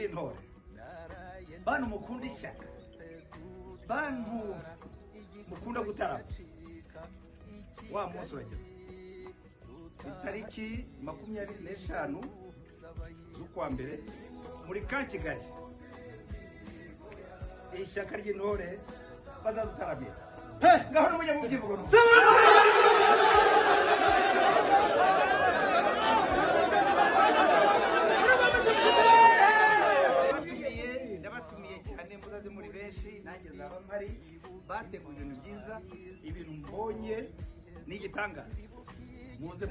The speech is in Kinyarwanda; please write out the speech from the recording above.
intore, bantu mukunda ishyaka, bantu mukunda gutarama, wa munsi urageze itariki 25 z'ukwa mbere muri ka Kigali. Ishyaka ry'intore bazadutaramira. Ngaho n'umujya mu byivugo no ndabatumiye cyane, muzaze muri benshi, nanjye zaba mpari. Bateguye ibintu byiza, ibintu mbonye ni igitangaza. Muze